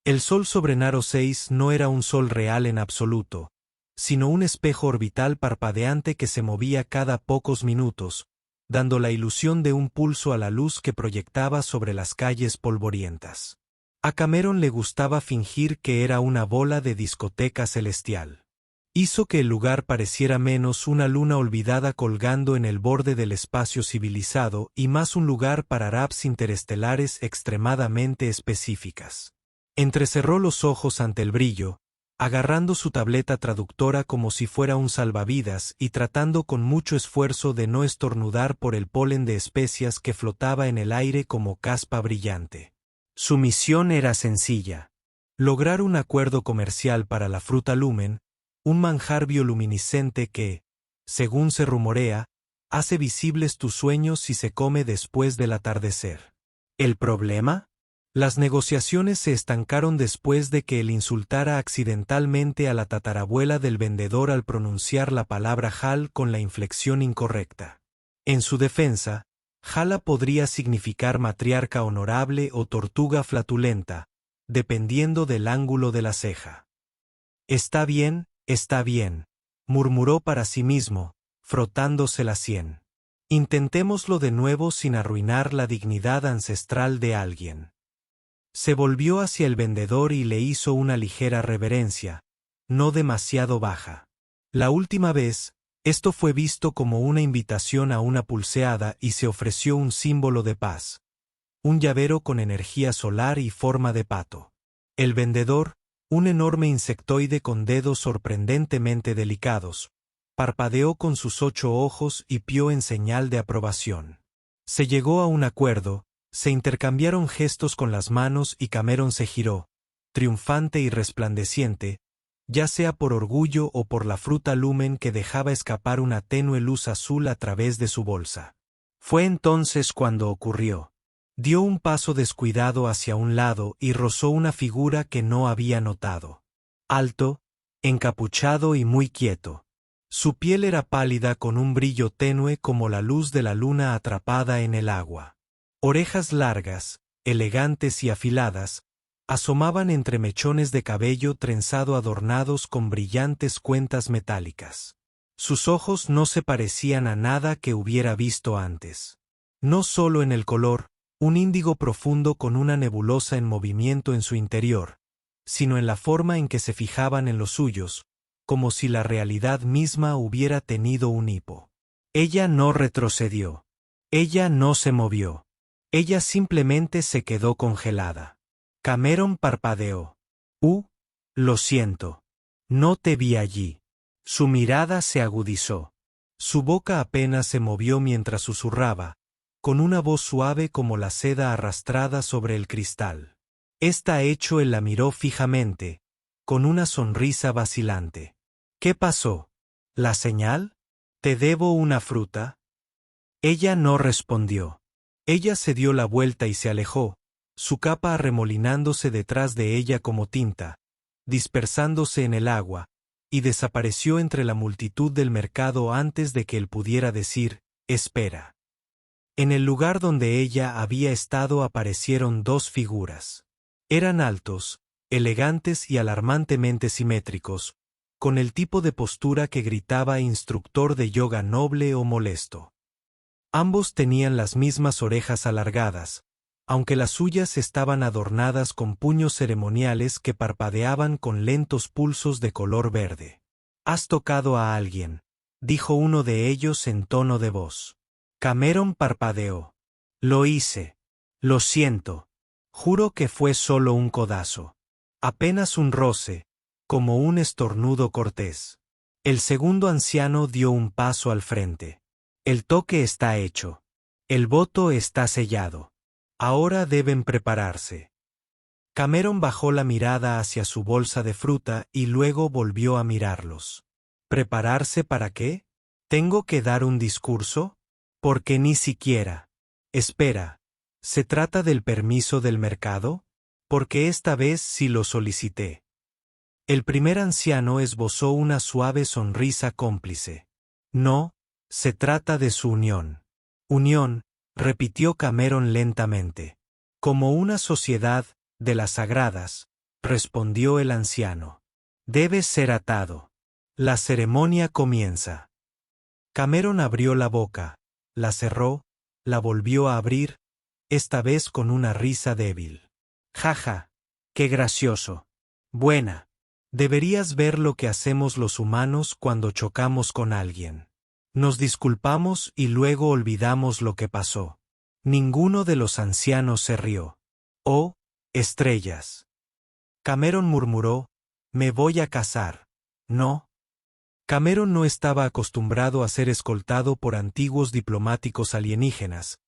El sol sobre Naro 6 no era un sol real en absoluto, sino un espejo orbital parpadeante que se movía cada pocos minutos, dando la ilusión de un pulso a la luz que proyectaba sobre las calles polvorientas. A Cameron le gustaba fingir que era una bola de discoteca celestial. Hizo que el lugar pareciera menos una luna olvidada colgando en el borde del espacio civilizado y más un lugar para raps interestelares extremadamente específicas. Entrecerró los ojos ante el brillo, agarrando su tableta traductora como si fuera un salvavidas y tratando con mucho esfuerzo de no estornudar por el polen de especias que flotaba en el aire como caspa brillante. Su misión era sencilla: lograr un acuerdo comercial para la fruta lumen, un manjar bioluminiscente que, según se rumorea, hace visibles tus sueños si se come después del atardecer. ¿El problema? Las negociaciones se estancaron después de que él insultara accidentalmente a la tatarabuela del vendedor al pronunciar la palabra Hal con la inflexión incorrecta. En su defensa, Hala podría significar matriarca honorable o tortuga flatulenta, dependiendo del ángulo de la ceja. Está bien, murmuró para sí mismo, frotándose la sien. Intentémoslo de nuevo sin arruinar la dignidad ancestral de alguien. Se volvió hacia el vendedor y le hizo una ligera reverencia, no demasiado baja. La última vez, esto fue visto como una invitación a una pulseada y se ofreció un símbolo de paz. Un llavero con energía solar y forma de pato. El vendedor, un enorme insectoide con dedos sorprendentemente delicados, parpadeó con sus 8 ojos y pió en señal de aprobación. Se llegó a un acuerdo. Se intercambiaron gestos con las manos y Cameron se giró, triunfante y resplandeciente, ya sea por orgullo o por la fruta lumen que dejaba escapar una tenue luz azul a través de su bolsa. Fue entonces cuando ocurrió. Dio un paso descuidado hacia un lado y rozó una figura que no había notado. Alto, encapuchado y muy quieto. Su piel era pálida con un brillo tenue como la luz de la luna atrapada en el agua. Orejas largas, elegantes y afiladas, asomaban entre mechones de cabello trenzado adornados con brillantes cuentas metálicas. Sus ojos no se parecían a nada que hubiera visto antes. No solo en el color, un índigo profundo con una nebulosa en movimiento en su interior, sino en la forma en que se fijaban en los suyos, como si la realidad misma hubiera tenido un hipo. Ella no retrocedió. Ella no se movió. Ella simplemente se quedó congelada. Cameron parpadeó. Lo siento. No te vi allí. Su mirada se agudizó. Su boca apenas se movió mientras susurraba, con una voz suave como la seda arrastrada sobre el cristal. Está hecho. Él la miró fijamente, con una sonrisa vacilante. ¿Qué pasó? ¿La señal? ¿Te debo una fruta? Ella no respondió. Ella se dio la vuelta y se alejó, su capa arremolinándose detrás de ella como tinta, dispersándose en el agua, y desapareció entre la multitud del mercado antes de que él pudiera decir, espera. En el lugar donde ella había estado aparecieron 2 figuras. Eran altos, elegantes y alarmantemente simétricos, con el tipo de postura que gritaba instructor de yoga noble o molesto. Ambos tenían las mismas orejas alargadas, aunque las suyas estaban adornadas con puños ceremoniales que parpadeaban con lentos pulsos de color verde. «Has tocado a alguien», dijo uno de ellos en tono de voz. Cameron parpadeó. «Lo hice. Lo siento. Juro que fue solo un codazo. Apenas un roce, como un estornudo cortés». El segundo anciano dio un paso al frente. «El toque está hecho. El voto está sellado. Ahora deben prepararse». Cameron bajó la mirada hacia su bolsa de fruta y luego volvió a mirarlos. ¿Prepararse para qué? ¿Tengo que dar un discurso? Porque ni siquiera. Espera, ¿se trata del permiso del mercado? Porque esta vez sí lo solicité. El primer anciano esbozó una suave sonrisa cómplice. No. Se trata de su unión. Unión, repitió Cameron lentamente. Como una sociedad, de las sagradas, respondió el anciano. Debe ser atado. La ceremonia comienza. Cameron abrió la boca, la cerró, la volvió a abrir, esta vez con una risa débil. Jaja, qué gracioso. Buena. Deberías ver lo que hacemos los humanos cuando chocamos con alguien. Nos disculpamos y luego olvidamos lo que pasó. Ninguno de los ancianos se rió. Oh, estrellas. Cameron murmuró, me voy a casar. No. Cameron no estaba acostumbrado a ser escoltado por antiguos diplomáticos alienígenas,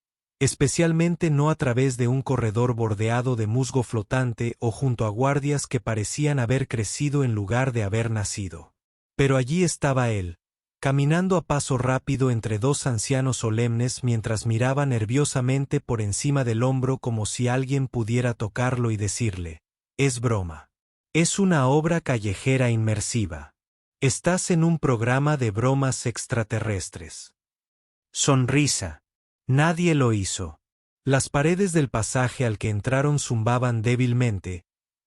especialmente no a través de un corredor bordeado de musgo flotante o junto a guardias que parecían haber crecido en lugar de haber nacido. Pero allí estaba él, caminando a paso rápido entre dos ancianos solemnes mientras miraba nerviosamente por encima del hombro como si alguien pudiera tocarlo y decirle, es broma. Es una obra callejera inmersiva. Estás en un programa de bromas extraterrestres. Sonrisa. Nadie lo hizo. Las paredes del pasaje al que entraron zumbaban débilmente,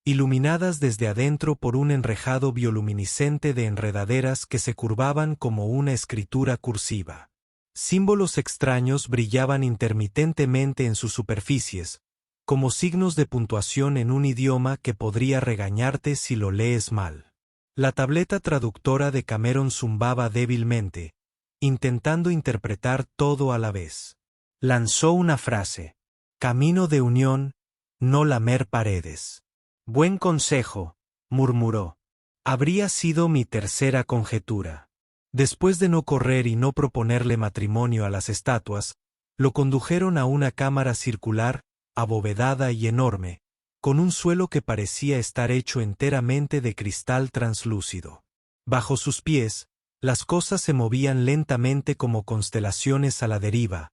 iluminadas desde adentro por un enrejado bioluminiscente de enredaderas que se curvaban como una escritura cursiva. Símbolos extraños brillaban intermitentemente en sus superficies, como signos de puntuación en un idioma que podría regañarte si lo lees mal. La tableta traductora de Cameron zumbaba débilmente, intentando interpretar todo a la vez. Lanzó una frase. Camino de unión, no lamer paredes. Buen consejo, murmuró. Habría sido mi tercera conjetura. Después de no correr y no proponerle matrimonio a las estatuas, lo condujeron a una cámara circular, abovedada y enorme, con un suelo que parecía estar hecho enteramente de cristal translúcido. Bajo sus pies, las cosas se movían lentamente como constelaciones a la deriva,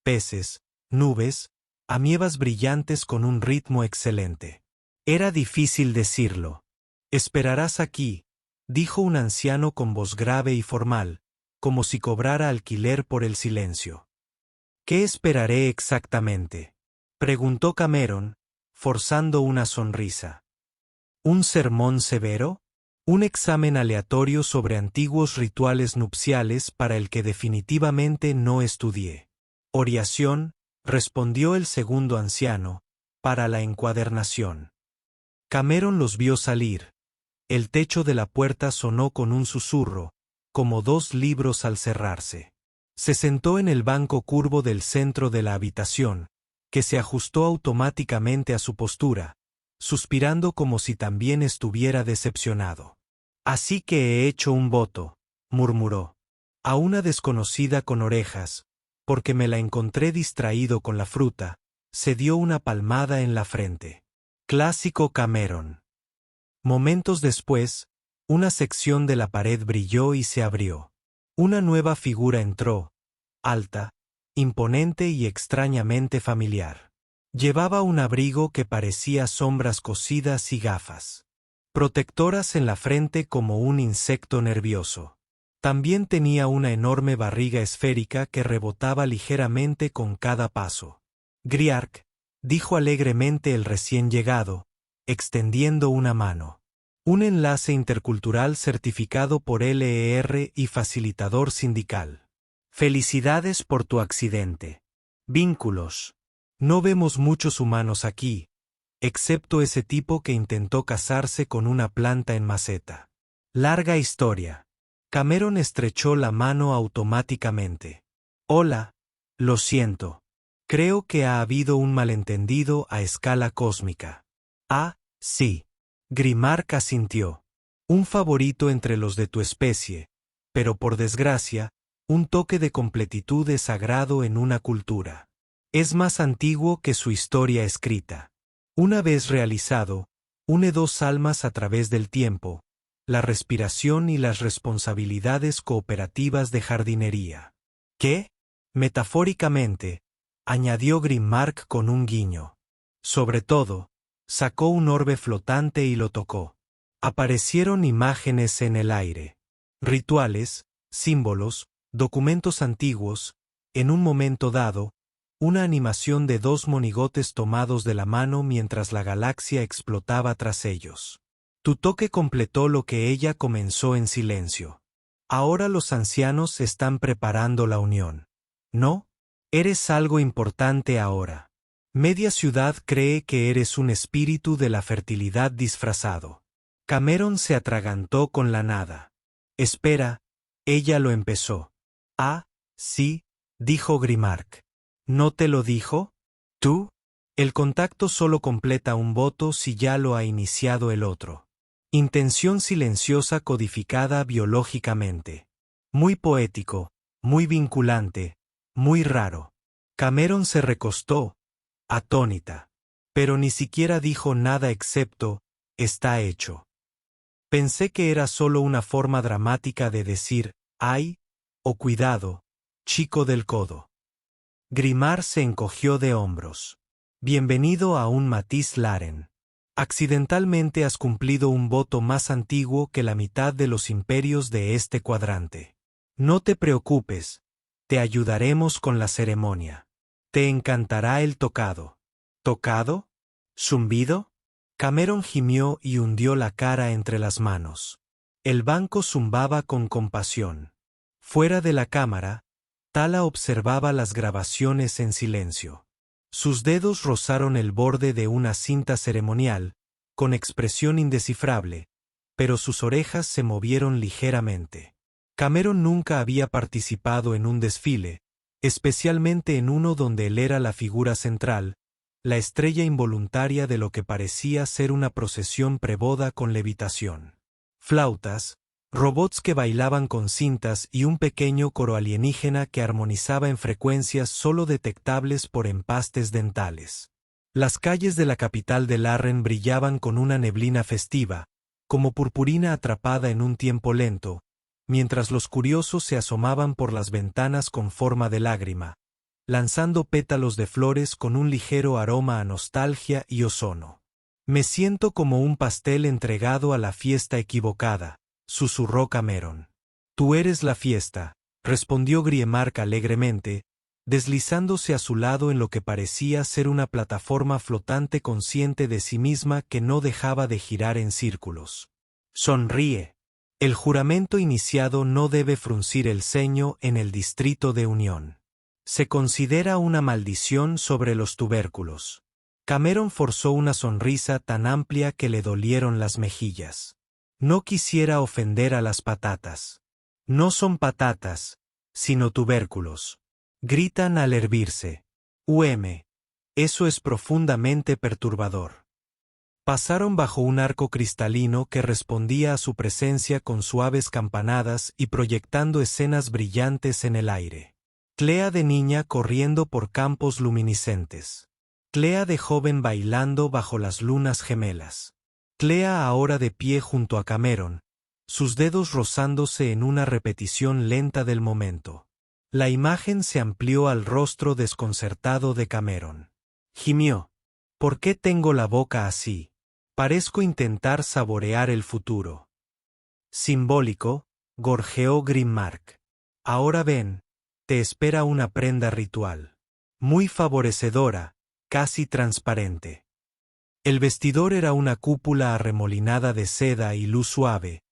peces, nubes, amiebas brillantes con un ritmo excelente. Era difícil decirlo. Esperarás aquí, dijo un anciano con voz grave y formal, como si cobrara alquiler por el silencio. ¿Qué esperaré exactamente?, preguntó Cameron, forzando una sonrisa. ¿Un sermón severo? ¿Un examen aleatorio sobre antiguos rituales nupciales para el que definitivamente no estudié? Oración, respondió el segundo anciano, para la encuadernación. Cameron los vio salir. El techo de la puerta sonó con un susurro, como dos libros al cerrarse. Se sentó en el banco curvo del centro de la habitación, que se ajustó automáticamente a su postura, suspirando como si también estuviera decepcionado. Así que he hecho un voto, murmuró. A una desconocida con orejas, porque me la encontré distraído con la fruta, se dio una palmada en la frente. Clásico Cameron. Momentos después, una sección de la pared brilló y se abrió. Una nueva figura entró, alta, imponente y extrañamente familiar. Llevaba un abrigo que parecía sombras cosidas y gafas protectoras en la frente como un insecto nervioso. También tenía una enorme barriga esférica que rebotaba ligeramente con cada paso. Griark, dijo alegremente el recién llegado, extendiendo una mano. Un enlace intercultural certificado por LER y facilitador sindical. Felicidades por tu accidente. Vínculos. No vemos muchos humanos aquí, excepto ese tipo que intentó casarse con una planta en maceta. Larga historia. Cameron estrechó la mano automáticamente. Hola, lo siento. Creo que ha habido un malentendido a escala cósmica. Ah, sí. Grimark asintió. Un favorito entre los de tu especie, pero por desgracia, un toque de completitud es sagrado en una cultura. Es más antiguo que su historia escrita. Una vez realizado, une dos almas a través del tiempo, la respiración y las responsabilidades cooperativas de jardinería. ¿Qué? Metafóricamente, añadió Grimark con un guiño. Sobre todo, sacó un orbe flotante y lo tocó. Aparecieron imágenes en el aire. Rituales, símbolos, documentos antiguos, en un momento dado, una animación de dos monigotes tomados de la mano mientras la galaxia explotaba tras ellos. Tu toque completó lo que ella comenzó en silencio. Ahora los ancianos están preparando la unión. ¿No? Eres algo importante ahora. Media ciudad cree que eres un espíritu de la fertilidad disfrazado. Cameron se atragantó con la nada. Espera, ella lo empezó. Ah, sí, dijo Grimark. ¿No te lo dijo? ¿Tú? El contacto solo completa un voto si ya lo ha iniciado el otro. Intención silenciosa codificada biológicamente. Muy poético, muy vinculante, muy raro. Cameron se recostó, atónita. Pero ni siquiera dijo nada excepto, está hecho. Pensé que era solo una forma dramática de decir, ay, o cuidado, chico del codo. Grimar se encogió de hombros. Bienvenido a un matiz Laren. Accidentalmente has cumplido un voto más antiguo que la mitad de los imperios de este cuadrante. No te preocupes, te ayudaremos con la ceremonia. Te encantará el tocado. ¿Tocado? ¿Zumbido? Cameron gimió y hundió la cara entre las manos. El banco zumbaba con compasión. Fuera de la cámara, Tala observaba las grabaciones en silencio. Sus dedos rozaron el borde de una cinta ceremonial, con expresión indescifrable, pero sus orejas se movieron ligeramente. Cameron nunca había participado en un desfile, especialmente en uno donde él era la figura central, la estrella involuntaria de lo que parecía ser una procesión preboda con levitación. Flautas, robots que bailaban con cintas y un pequeño coro alienígena que armonizaba en frecuencias solo detectables por empastes dentales. Las calles de la capital de Larren brillaban con una neblina festiva, como purpurina atrapada en un tiempo lento, mientras los curiosos se asomaban por las ventanas con forma de lágrima, lanzando pétalos de flores con un ligero aroma a nostalgia y ozono. Me siento como un pastel entregado a la fiesta equivocada, susurró Cameron. Tú eres la fiesta, respondió Griemark alegremente, deslizándose a su lado en lo que parecía ser una plataforma flotante consciente de sí misma que no dejaba de girar en círculos. Sonríe. El juramento iniciado no debe fruncir el ceño en el distrito de Unión. Se considera una maldición sobre los tubérculos. Cameron forzó una sonrisa tan amplia que le dolieron las mejillas. No quisiera ofender a las patatas. No son patatas, sino tubérculos. Gritan al hervirse. Eso es profundamente perturbador. Pasaron bajo un arco cristalino que respondía a su presencia con suaves campanadas y proyectando escenas brillantes en el aire. Clea de niña corriendo por campos luminiscentes. Clea de joven bailando bajo las lunas gemelas. Clea ahora de pie junto a Cameron, sus dedos rozándose en una repetición lenta del momento. La imagen se amplió al rostro desconcertado de Cameron. Gimió. ¿Por qué tengo la boca así? Parezco intentar saborear el futuro. Simbólico, gorjeó Grimmark. Ahora ven, te espera una prenda ritual. Muy favorecedora, casi transparente. El vestidor era una cúpula arremolinada de seda y luz suave,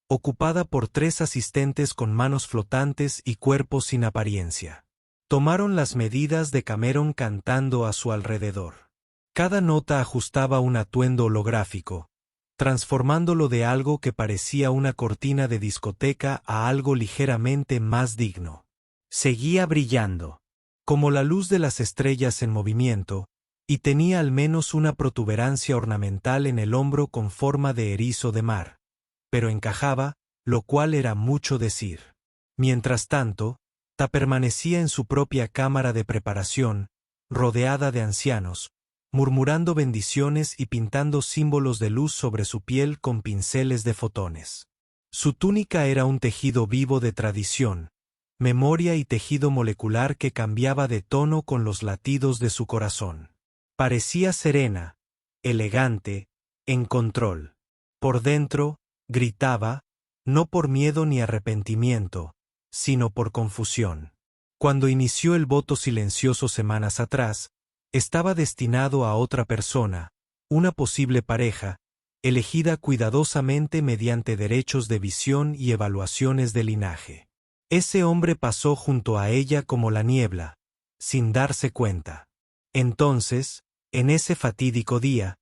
ocupada por 3 asistentes con manos flotantes y cuerpos sin apariencia. Tomaron las medidas de Cameron cantando a su alrededor. Cada nota ajustaba un atuendo holográfico, transformándolo de algo que parecía una cortina de discoteca a algo ligeramente más digno. Seguía brillando, como la luz de las estrellas en movimiento, y tenía al menos una protuberancia ornamental en el hombro con forma de erizo de mar, pero encajaba, lo cual era mucho decir. Mientras tanto, Ta permanecía en su propia cámara de preparación, rodeada de ancianos, murmurando bendiciones y pintando símbolos de luz sobre su piel con pinceles de fotones. Su túnica era un tejido vivo de tradición, memoria y tejido molecular que cambiaba de tono con los latidos de su corazón. Parecía serena, elegante, en control. Por dentro, gritaba, no por miedo ni arrepentimiento, sino por confusión. Cuando inició el voto silencioso semanas atrás, estaba destinado a otra persona, una posible pareja, elegida cuidadosamente mediante derechos de visión y evaluaciones de linaje. Ese hombre pasó junto a ella como la niebla, sin darse cuenta. Entonces, en ese fatídico día,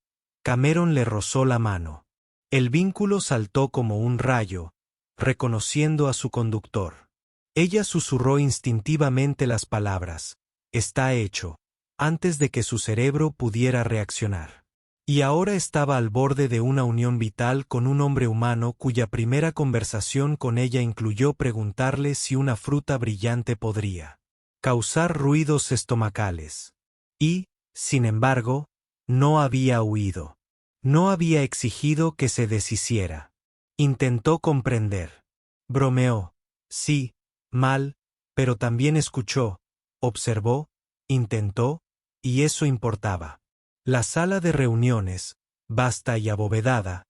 Cameron le rozó la mano. El vínculo saltó como un rayo, reconociendo a su conductor. Ella susurró instintivamente las palabras, «Está hecho», antes de que su cerebro pudiera reaccionar. Y ahora estaba al borde de una unión vital con un hombre humano cuya primera conversación con ella incluyó preguntarle si una fruta brillante podría causar ruidos estomacales. Y, sin embargo, no había huido. No había exigido que se deshiciera. Intentó comprender. Bromeó. Sí, mal, pero también escuchó, observó, intentó, y eso importaba. La sala de reuniones, vasta y abovedada,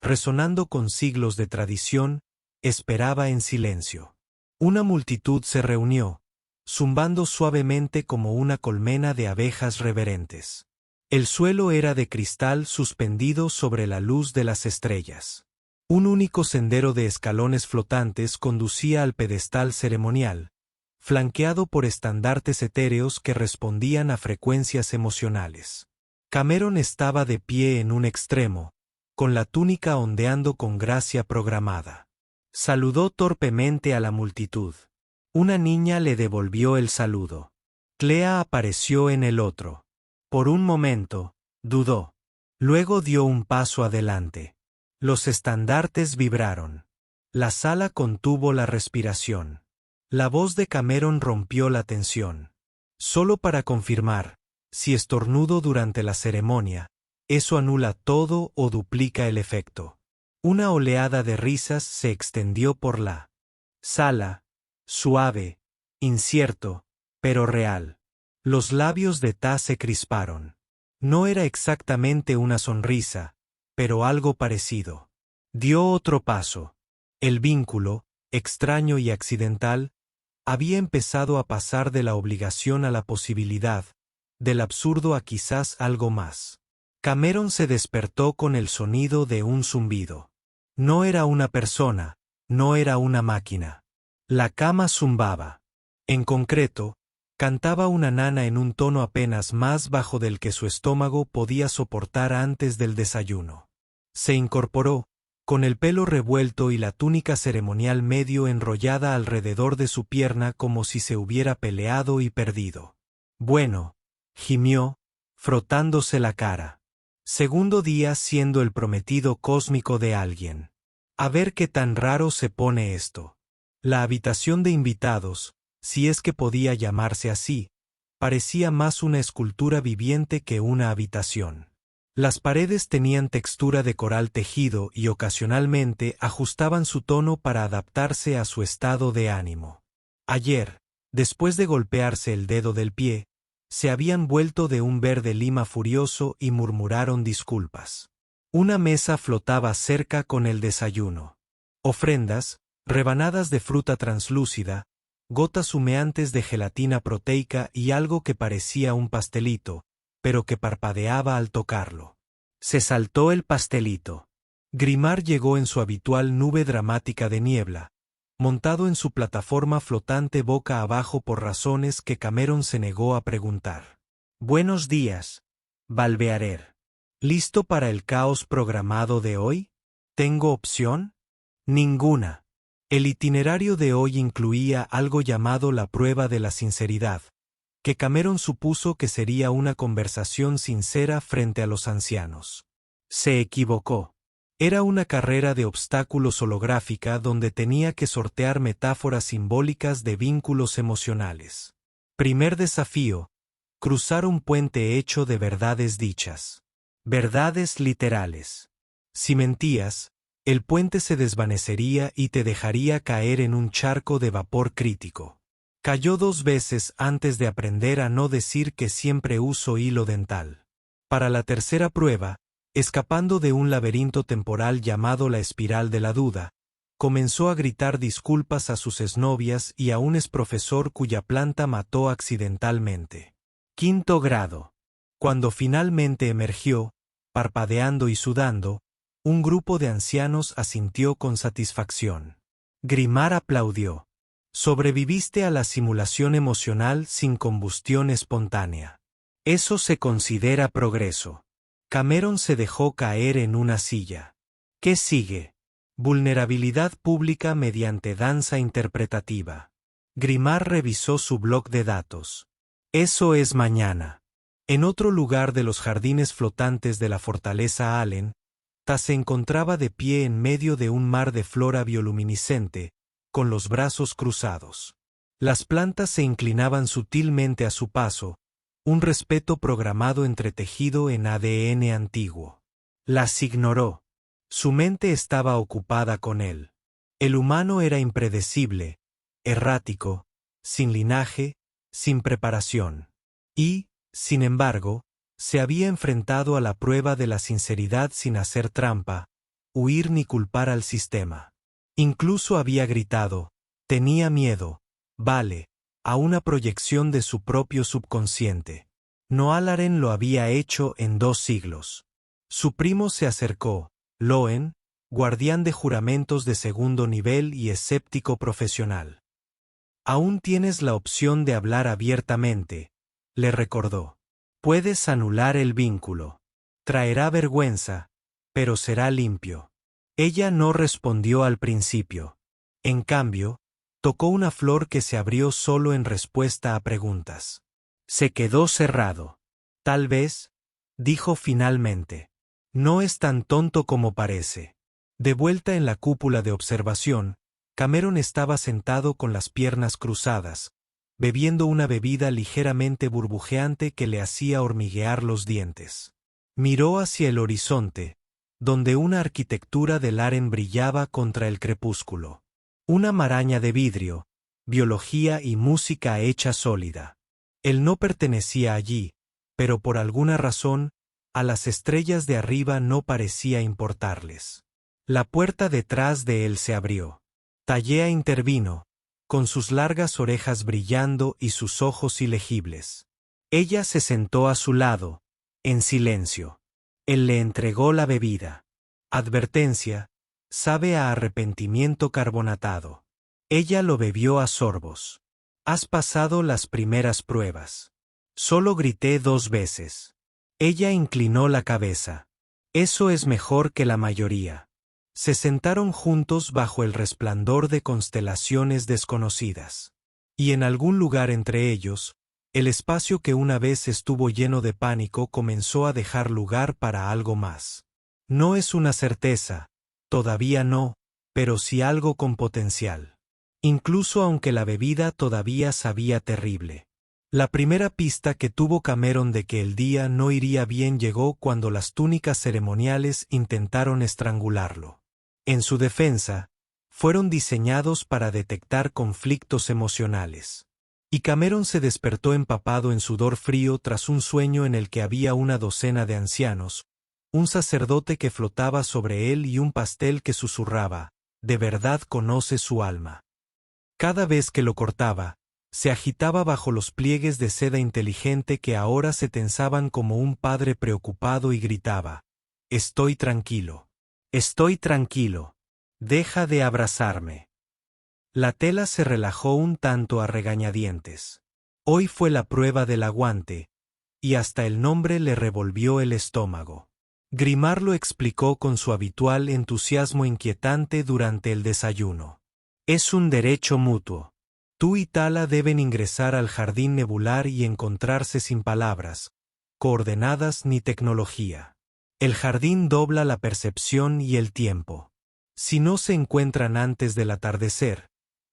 resonando con siglos de tradición, esperaba en silencio. Una multitud se reunió, zumbando suavemente como una colmena de abejas reverentes. El suelo era de cristal suspendido sobre la luz de las estrellas. Un único sendero de escalones flotantes conducía al pedestal ceremonial, flanqueado por estandartes etéreos que respondían a frecuencias emocionales. Cameron estaba de pie en un extremo, con la túnica ondeando con gracia programada. Saludó torpemente a la multitud. Una niña le devolvió el saludo. Clea apareció en el otro. Por un momento, dudó. Luego dio un paso adelante. Los estandartes vibraron. La sala contuvo la respiración. La voz de Cameron rompió la tensión. Solo para confirmar, si estornudo durante la ceremonia, eso anula todo o duplica el efecto. Una oleada de risas se extendió por la sala, suave, incierto, pero real. Los labios de Ta se crisparon. No era exactamente una sonrisa, pero algo parecido. Dio otro paso. El vínculo, extraño y accidental, había empezado a pasar de la obligación a la posibilidad, del absurdo a quizás algo más. Cameron se despertó con el sonido de un zumbido. No era una persona, no era una máquina. La cama zumbaba. En concreto, cantaba una nana en un tono apenas más bajo del que su estómago podía soportar antes del desayuno. Se incorporó, con el pelo revuelto y la túnica ceremonial medio enrollada alrededor de su pierna como si se hubiera peleado y perdido. Bueno, gimió, frotándose la cara. Segundo día siendo el prometido cósmico de alguien. A ver qué tan raro se pone esto. La habitación de invitados, si es que podía llamarse así, parecía más una escultura viviente que una habitación. Las paredes tenían textura de coral tejido y ocasionalmente ajustaban su tono para adaptarse a su estado de ánimo. Ayer, después de golpearse el dedo del pie, se habían vuelto de un verde lima furioso y murmuraron disculpas. Una mesa flotaba cerca con el desayuno. Ofrendas, rebanadas de fruta translúcida, gotas humeantes de gelatina proteica y algo que parecía un pastelito, pero que parpadeaba al tocarlo. Se saltó el pastelito. Grimard llegó en su habitual nube dramática de niebla, montado en su plataforma flotante boca abajo por razones que Cameron se negó a preguntar. «Buenos días, Balbearer. ¿Listo para el caos programado de hoy? ¿Tengo opción?» Ninguna. El itinerario de hoy incluía algo llamado la prueba de la sinceridad, que Cameron supuso que sería una conversación sincera frente a los ancianos. Se equivocó. Era una carrera de obstáculos holográfica donde tenía que sortear metáforas simbólicas de vínculos emocionales. Primer desafío: cruzar un puente hecho de verdades dichas. Verdades literales. Si mentías, el puente se desvanecería y te dejaría caer en un charco de vapor crítico. Cayó 2 veces antes de aprender a no decir que siempre uso hilo dental. Para la tercera prueba, escapando de un laberinto temporal llamado la espiral de la duda, comenzó a gritar disculpas a sus exnovias y a un exprofesor cuya planta mató accidentalmente. Quinto grado. Cuando finalmente emergió, parpadeando y sudando, un grupo de ancianos asintió con satisfacción. Grimar aplaudió. Sobreviviste a la simulación emocional sin combustión espontánea. Eso se considera progreso. Cameron se dejó caer en una silla. ¿Qué sigue? Vulnerabilidad pública mediante danza interpretativa. Grimar revisó su bloc de datos. Eso es mañana. En otro lugar de los jardines flotantes de la fortaleza Allen, Ta se encontraba de pie en medio de un mar de flora bioluminiscente, con los brazos cruzados. Las plantas se inclinaban sutilmente a su paso, un respeto programado entretejido en ADN antiguo. Las ignoró. Su mente estaba ocupada con él. El humano era impredecible, errático, sin linaje, sin preparación. Y, sin embargo, se había enfrentado a la prueba de la sinceridad sin hacer trampa, huir ni culpar al sistema. Incluso había gritado, tenía miedo, vale, a una proyección de su propio subconsciente. Noalaren lo había hecho en 2 siglos. Su primo se acercó, Loen, guardián de juramentos de segundo nivel y escéptico profesional. Aún tienes la opción de hablar abiertamente, le recordó. Puedes anular el vínculo. Traerá vergüenza, pero será limpio. Ella no respondió al principio. En cambio, tocó una flor que se abrió solo en respuesta a preguntas. Se quedó cerrado. Tal vez, dijo finalmente. No es tan tonto como parece. De vuelta en la cúpula de observación, Cameron estaba sentado con las piernas cruzadas, bebiendo una bebida ligeramente burbujeante que le hacía hormiguear los dientes. Miró hacia el horizonte, donde una arquitectura de Laren brillaba contra el crepúsculo. Una maraña de vidrio, biología y música hecha sólida. Él no pertenecía allí, pero por alguna razón, a las estrellas de arriba no parecía importarles. La puerta detrás de él se abrió. Tallea intervino, con sus largas orejas brillando y sus ojos ilegibles. Ella se sentó a su lado, en silencio. Él le entregó la bebida. Advertencia, sabe a arrepentimiento carbonatado. Ella lo bebió a sorbos. Has pasado las primeras pruebas. Solo grité 2 veces. Ella inclinó la cabeza. Eso es mejor que la mayoría. Se sentaron juntos bajo el resplandor de constelaciones desconocidas. Y en algún lugar entre ellos, el espacio que una vez estuvo lleno de pánico comenzó a dejar lugar para algo más. No es una certeza, todavía no, pero sí algo con potencial. Incluso aunque la bebida todavía sabía terrible. La primera pista que tuvo Cameron de que el día no iría bien llegó cuando las túnicas ceremoniales intentaron estrangularlo. En su defensa, fueron diseñados para detectar conflictos emocionales. Y Cameron se despertó empapado en sudor frío tras un sueño en el que había una docena de ancianos, un sacerdote que flotaba sobre él y un pastel que susurraba, «De verdad conoce su alma». Cada vez que lo cortaba, se agitaba bajo los pliegues de seda inteligente que ahora se tensaban como un padre preocupado y gritaba, «Estoy tranquilo. Estoy tranquilo. Deja de abrazarme». La tela se relajó un tanto a regañadientes. Hoy fue la prueba del aguante, y hasta el nombre le revolvió el estómago. Grimar lo explicó con su habitual entusiasmo inquietante durante el desayuno. Es un derecho mutuo. Tú y Tala deben ingresar al jardín nebular y encontrarse sin palabras, coordenadas ni tecnología. El jardín dobla la percepción y el tiempo. Si no se encuentran antes del atardecer,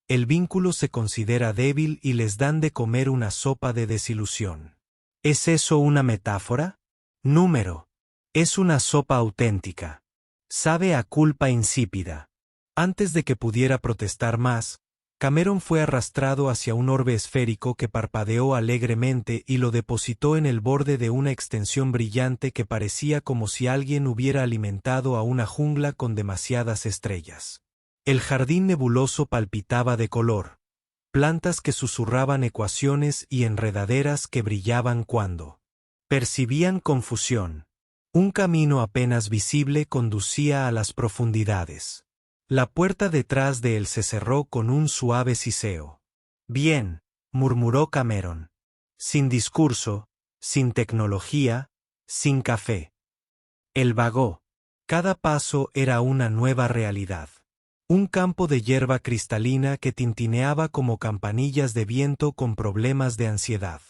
el vínculo se considera débil y les dan de comer una sopa de desilusión. ¿Es eso una metáfora? Número. Es una sopa auténtica. Sabe a culpa insípida. Antes de que pudiera protestar más, Cameron fue arrastrado hacia un orbe esférico que parpadeó alegremente y lo depositó en el borde de una extensión brillante que parecía como si alguien hubiera alimentado a una jungla con demasiadas estrellas. El jardín nebuloso palpitaba de color, plantas que susurraban ecuaciones y enredaderas que brillaban cuando percibían confusión. Un camino apenas visible conducía a las profundidades. La puerta detrás de él se cerró con un suave siseo. Bien, murmuró Cameron. Sin discurso, sin tecnología, sin café. Él vagó. Cada paso era una nueva realidad. Un campo de hierba cristalina que tintineaba como campanillas de viento con problemas de ansiedad.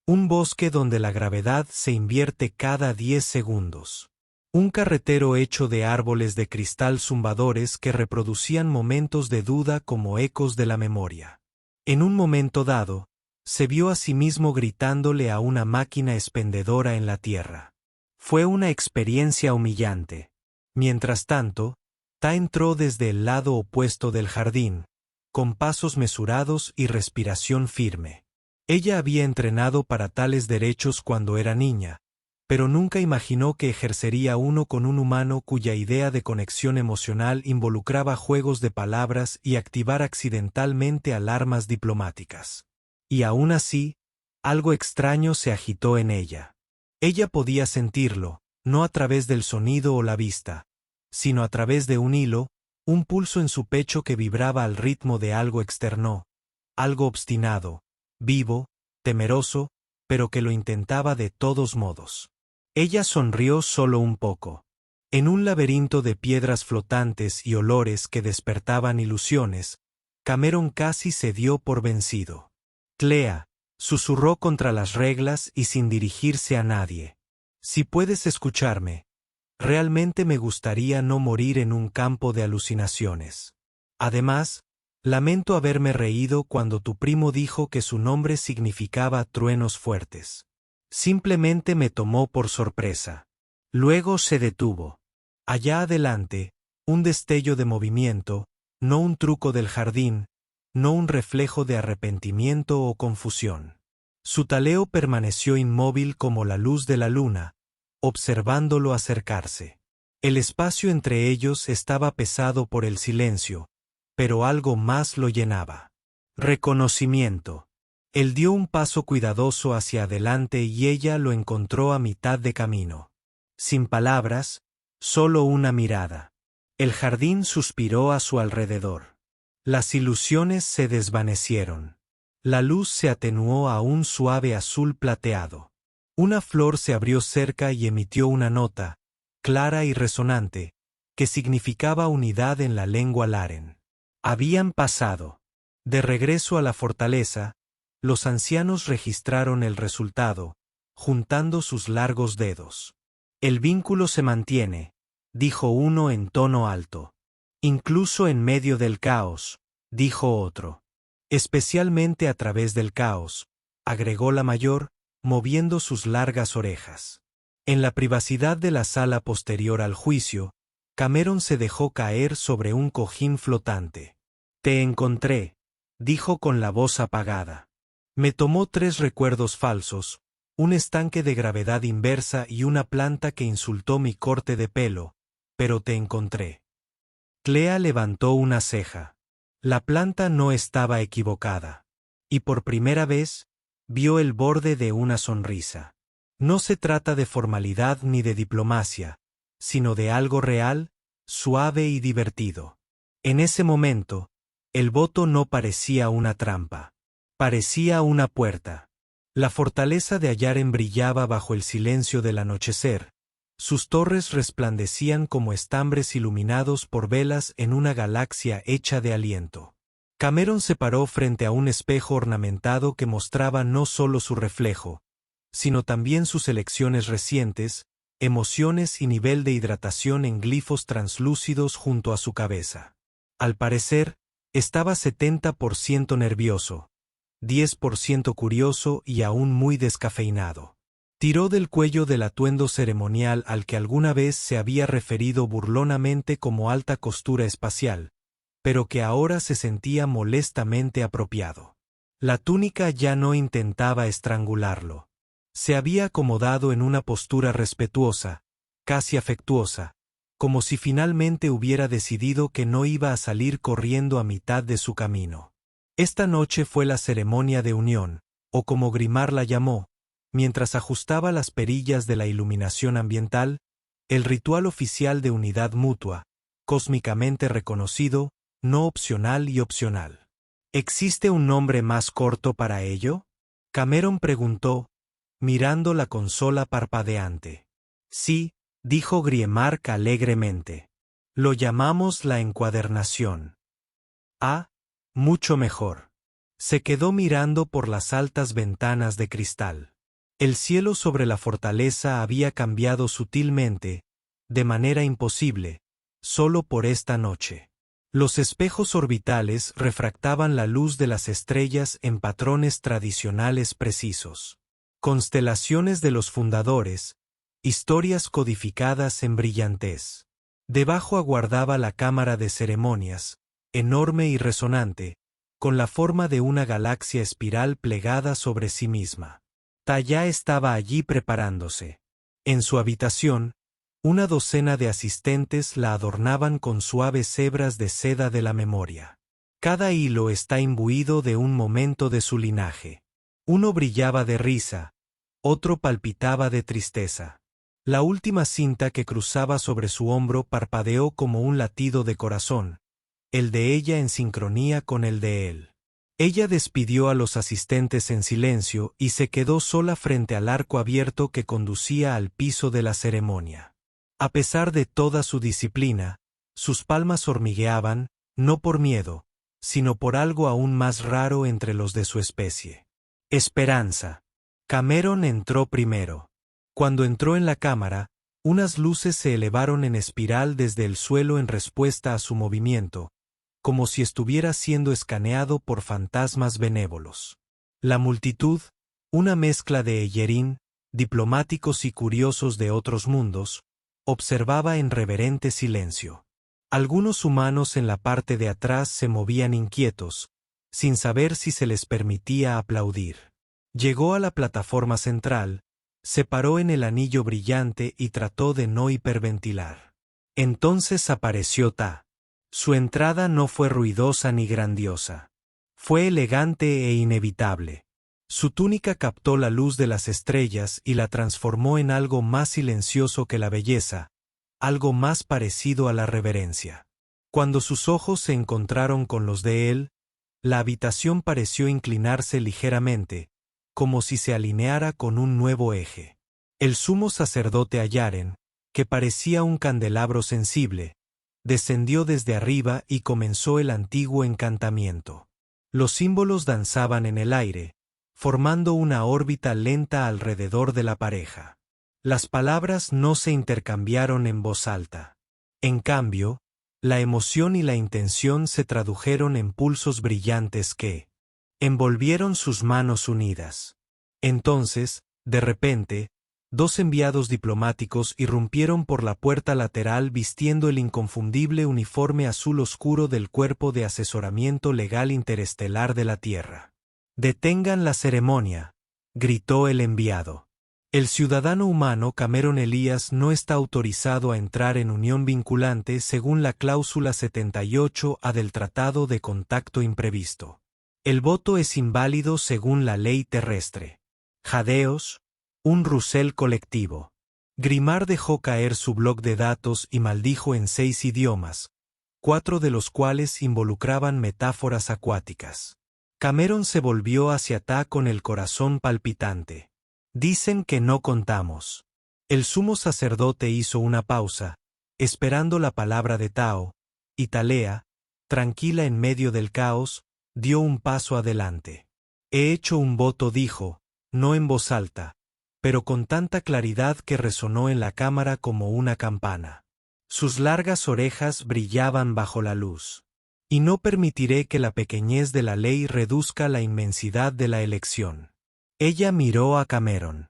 Un bosque donde la gravedad se invierte cada 10 segundos. Un carretero hecho de árboles de cristal zumbadores que reproducían momentos de duda como ecos de la memoria. En un momento dado, se vio a sí mismo gritándole a una máquina expendedora en la tierra. Fue una experiencia humillante. Mientras tanto, Ta entró desde el lado opuesto del jardín, con pasos mesurados y respiración firme. Ella había entrenado para tales derechos cuando era niña, pero nunca imaginó que ejercería uno con un humano cuya idea de conexión emocional involucraba juegos de palabras y activar accidentalmente alarmas diplomáticas. Y aún así, algo extraño se agitó en ella. Ella podía sentirlo, no a través del sonido o la vista, sino a través de un hilo, un pulso en su pecho que vibraba al ritmo de algo externo, algo obstinado, vivo, temeroso, pero que lo intentaba de todos modos. Ella sonrió solo un poco. En un laberinto de piedras flotantes y olores que despertaban ilusiones, Cameron casi se dio por vencido. Clea, susurró contra las reglas y sin dirigirse a nadie. Si puedes escucharme, realmente me gustaría no morir en un campo de alucinaciones. Además, lamento haberme reído cuando tu primo dijo que su nombre significaba truenos fuertes. Simplemente me tomó por sorpresa. Luego se detuvo. Allá adelante, un destello de movimiento, no un truco del jardín, no un reflejo de arrepentimiento o confusión. Su taleo permaneció inmóvil como la luz de la luna, observándolo acercarse. El espacio entre ellos estaba pesado por el silencio, pero algo más lo llenaba. Reconocimiento. Él dio un paso cuidadoso hacia adelante y ella lo encontró a mitad de camino. Sin palabras, solo una mirada. El jardín suspiró a su alrededor. Las ilusiones se desvanecieron. La luz se atenuó a un suave azul plateado. Una flor se abrió cerca y emitió una nota, clara y resonante, que significaba unidad en la lengua Laren. Habían pasado. De regreso a la fortaleza, los ancianos registraron el resultado, juntando sus largos dedos. El vínculo se mantiene, dijo uno en tono alto. Incluso en medio del caos, dijo otro. Especialmente a través del caos, agregó la mayor, moviendo sus largas orejas. En la privacidad de la sala posterior al juicio, Cameron se dejó caer sobre un cojín flotante. Te encontré, dijo con la voz apagada. Me tomó 3 recuerdos falsos, un estanque de gravedad inversa y una planta que insultó mi corte de pelo, pero te encontré. Clea levantó una ceja. La planta no estaba equivocada. Y por primera vez, vio el borde de una sonrisa. No se trata de formalidad ni de diplomacia, sino de algo real, suave y divertido. En ese momento, el voto no parecía una trampa. Parecía una puerta. La fortaleza de Ayaren brillaba bajo el silencio del anochecer. Sus torres resplandecían como estambres iluminados por velas en una galaxia hecha de aliento. Cameron se paró frente a un espejo ornamentado que mostraba no solo su reflejo, sino también sus elecciones recientes, emociones y nivel de hidratación en glifos translúcidos junto a su cabeza. Al parecer, estaba 70% nervioso, 10% curioso y aún muy descafeinado. Tiró del cuello del atuendo ceremonial al que alguna vez se había referido burlonamente como alta costura espacial, pero que ahora se sentía molestamente apropiado. La túnica ya no intentaba estrangularlo. Se había acomodado en una postura respetuosa, casi afectuosa, como si finalmente hubiera decidido que no iba a salir corriendo a mitad de su camino. Esta noche fue la ceremonia de unión, o como Grimard la llamó, mientras ajustaba las perillas de la iluminación ambiental, el ritual oficial de unidad mutua, cósmicamente reconocido, no opcional y opcional. ¿Existe un nombre más corto para ello? Cameron preguntó, mirando la consola parpadeante. Sí, dijo Griemark alegremente. Lo llamamos la encuadernación. Ah, mucho mejor. Se quedó mirando por las altas ventanas de cristal. El cielo sobre la fortaleza había cambiado sutilmente, de manera imposible, solo por esta noche. Los espejos orbitales refractaban la luz de las estrellas en patrones tradicionales precisos. Constelaciones de los fundadores, historias codificadas en brillantez. Debajo aguardaba la cámara de ceremonias, enorme y resonante, con la forma de una galaxia espiral plegada sobre sí misma. Talla estaba allí preparándose. En su habitación, una docena de asistentes la adornaban con suaves hebras de seda de la memoria. Cada hilo está imbuido de un momento de su linaje. Uno brillaba de risa, otro palpitaba de tristeza. La última cinta que cruzaba sobre su hombro parpadeó como un latido de corazón, el de ella en sincronía con el de él. Ella despidió a los asistentes en silencio y se quedó sola frente al arco abierto que conducía al piso de la ceremonia. A pesar de toda su disciplina, sus palmas hormigueaban, no por miedo, sino por algo aún más raro entre los de su especie. Esperanza. Cameron entró primero. Cuando entró en la cámara, unas luces se elevaron en espiral desde el suelo en respuesta a su movimiento, como si estuviera siendo escaneado por fantasmas benévolos. La multitud, una mezcla de Eyerin, diplomáticos y curiosos de otros mundos, observaba en reverente silencio. Algunos humanos en la parte de atrás se movían inquietos, sin saber si se les permitía aplaudir. Llegó a la plataforma central, se paró en el anillo brillante y trató de no hiperventilar. Entonces apareció Ta. Su entrada no fue ruidosa ni grandiosa. Fue elegante e inevitable. Su túnica captó la luz de las estrellas y la transformó en algo más silencioso que la belleza, algo más parecido a la reverencia. Cuando sus ojos se encontraron con los de él, la habitación pareció inclinarse ligeramente, como si se alineara con un nuevo eje. El sumo sacerdote Ayaren, que parecía un candelabro sensible, descendió desde arriba y comenzó el antiguo encantamiento. Los símbolos danzaban en el aire, formando una órbita lenta alrededor de la pareja. Las palabras no se intercambiaron en voz alta. En cambio, la emoción y la intención se tradujeron en pulsos brillantes que envolvieron sus manos unidas. Entonces, de repente, dos enviados diplomáticos irrumpieron por la puerta lateral vistiendo el inconfundible uniforme azul oscuro del Cuerpo de Asesoramiento Legal Interestelar de la Tierra. «Detengan la ceremonia», gritó el enviado. El ciudadano humano Cameron Elías no está autorizado a entrar en unión vinculante según la cláusula 78A del Tratado de Contacto Imprevisto. El voto es inválido según la ley terrestre. Jadeos, un Russell colectivo. Grimard dejó caer su bloc de datos y maldijo en 6 idiomas, 4 de los cuales involucraban metáforas acuáticas. Cameron se volvió hacia Ta con el corazón palpitante. Dicen que no contamos. El sumo sacerdote hizo una pausa, esperando la palabra de Tao, y Talea, tranquila en medio del caos, dio un paso adelante. He hecho un voto, dijo, no en voz alta, pero con tanta claridad que resonó en la cámara como una campana. Sus largas orejas brillaban bajo la luz. Y no permitiré que la pequeñez de la ley reduzca la inmensidad de la elección. Ella miró a Cameron.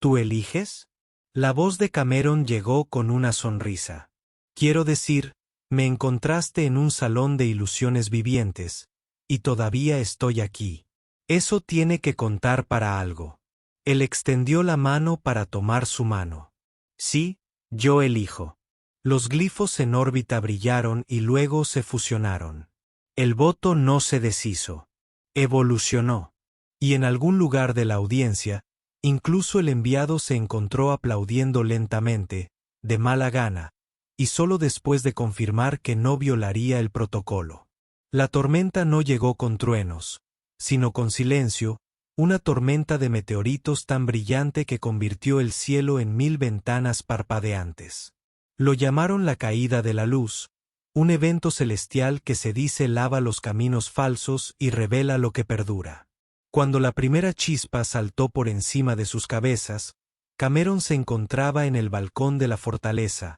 ¿Tú eliges? La voz de Cameron llegó con una sonrisa. Quiero decir, me encontraste en un salón de ilusiones vivientes, y todavía estoy aquí. Eso tiene que contar para algo. Él extendió la mano para tomar su mano. Sí, yo elijo. Los glifos en órbita brillaron y luego se fusionaron. El voto no se deshizo. Evolucionó. Y en algún lugar de la audiencia, incluso el enviado se encontró aplaudiendo lentamente, de mala gana, y solo después de confirmar que no violaría el protocolo. La tormenta no llegó con truenos, sino con silencio, una tormenta de meteoritos tan brillante que convirtió el cielo en 1000 ventanas parpadeantes. Lo llamaron la caída de la luz, un evento celestial que se dice lava los caminos falsos y revela lo que perdura. Cuando la primera chispa saltó por encima de sus cabezas, Cameron se encontraba en el balcón de la fortaleza,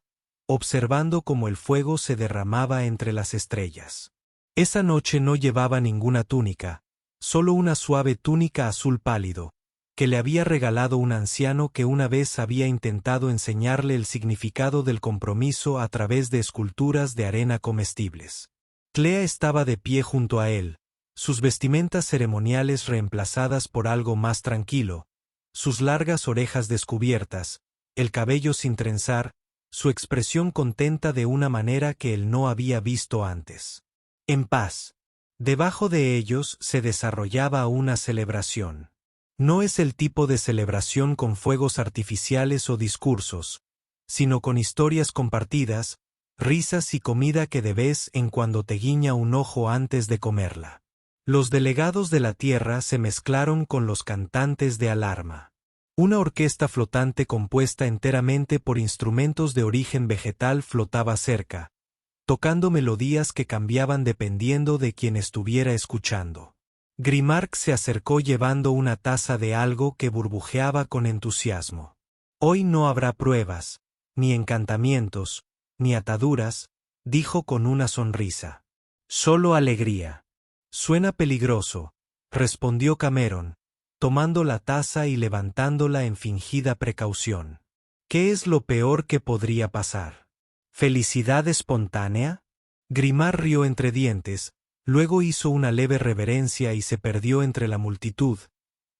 observando cómo el fuego se derramaba entre las estrellas. Esa noche no llevaba ninguna túnica, solo una suave túnica azul pálido, que le había regalado un anciano que una vez había intentado enseñarle el significado del compromiso a través de esculturas de arena comestibles. Clea estaba de pie junto a él, sus vestimentas ceremoniales reemplazadas por algo más tranquilo, sus largas orejas descubiertas, el cabello sin trenzar, su expresión contenta de una manera que él no había visto antes. En paz. Debajo de ellos se desarrollaba una celebración. No es el tipo de celebración con fuegos artificiales o discursos, sino con historias compartidas, risas y comida que de vez en cuando te guiña un ojo antes de comerla. Los delegados de la Tierra se mezclaron con los cantantes de alarma. Una orquesta flotante compuesta enteramente por instrumentos de origen vegetal flotaba cerca, tocando melodías que cambiaban dependiendo de quien estuviera escuchando. Grimark se acercó llevando una taza de algo que burbujeaba con entusiasmo. Hoy no habrá pruebas, ni encantamientos, ni ataduras, dijo con una sonrisa. Solo alegría. Suena peligroso, respondió Cameron, tomando la taza y levantándola en fingida precaución. ¿Qué es lo peor que podría pasar? ¿Felicidad espontánea? Grimard rió entre dientes, luego hizo una leve reverencia y se perdió entre la multitud,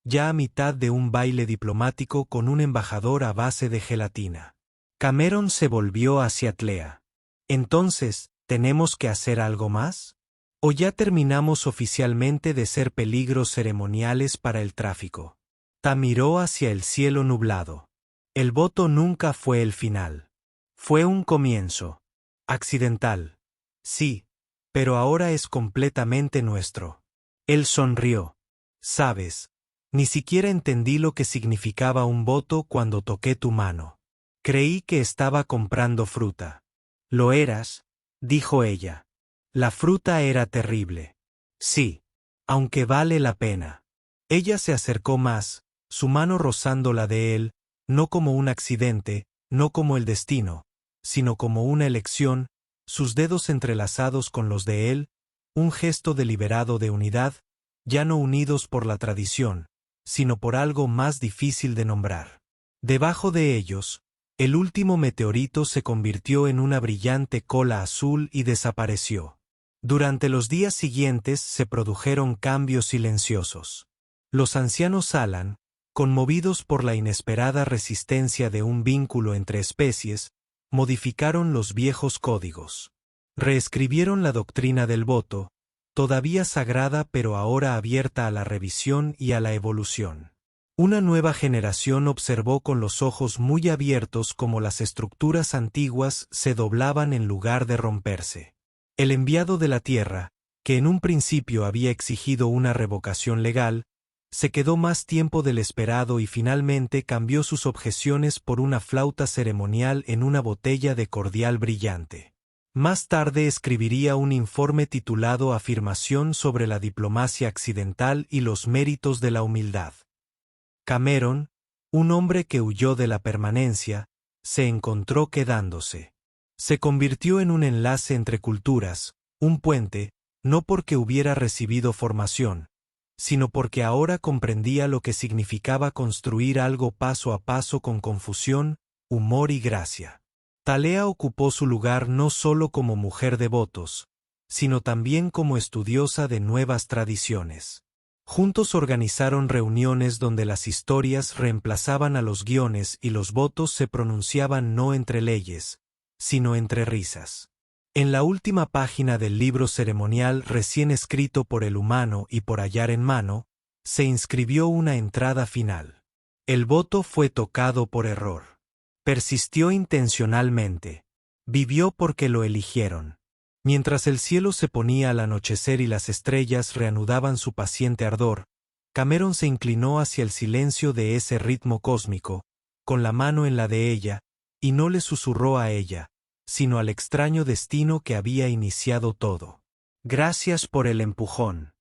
ya a mitad de un baile diplomático con un embajador a base de gelatina. Cameron se volvió hacia Clea. Entonces, ¿tenemos que hacer algo más? ¿O ya terminamos oficialmente de ser peligros ceremoniales para el tráfico? Ta miró hacia el cielo nublado. El voto nunca fue el final. Fue un comienzo. Accidental. Sí, pero ahora es completamente nuestro. Él sonrió. Sabes, ni siquiera entendí lo que significaba un voto cuando toqué tu mano. Creí que estaba comprando fruta. Lo eras, dijo ella. La fruta era terrible. Sí, aunque vale la pena. Ella se acercó más, su mano rozando la de él, no como un accidente, no como el destino, sino como una elección, sus dedos entrelazados con los de él, un gesto deliberado de unidad, ya no unidos por la tradición, sino por algo más difícil de nombrar. Debajo de ellos, el último meteorito se convirtió en una brillante cola azul y desapareció. Durante los días siguientes se produjeron cambios silenciosos. Los ancianos Alan, conmovidos por la inesperada resistencia de un vínculo entre especies, modificaron los viejos códigos. Reescribieron la doctrina del voto, todavía sagrada pero ahora abierta a la revisión y a la evolución. Una nueva generación observó con los ojos muy abiertos cómo las estructuras antiguas se doblaban en lugar de romperse. El enviado de la Tierra, que en un principio había exigido una revocación legal, se quedó más tiempo del esperado y finalmente cambió sus objeciones por una flauta ceremonial en una botella de cordial brillante. Más tarde escribiría un informe titulado Afirmación sobre la diplomacia accidental y los méritos de la humildad. Cameron, un hombre que huyó de la permanencia, se encontró quedándose. Se convirtió en un enlace entre culturas, un puente, no porque hubiera recibido formación, sino porque ahora comprendía lo que significaba construir algo paso a paso con confusión, humor y gracia. Talea ocupó su lugar no solo como mujer de votos, sino también como estudiosa de nuevas tradiciones. Juntos organizaron reuniones donde las historias reemplazaban a los guiones y los votos se pronunciaban no entre leyes, sino entre risas. En la última página del libro ceremonial recién escrito por el humano y por hallar en mano, se inscribió una entrada final. El voto fue tocado por error. Persistió intencionalmente. Vivió porque lo eligieron. Mientras el cielo se ponía al anochecer y las estrellas reanudaban su paciente ardor, Cameron se inclinó hacia el silencio de ese ritmo cósmico, con la mano en la de ella, y no le susurró a ella, sino al extraño destino que había iniciado todo. Gracias por el empujón.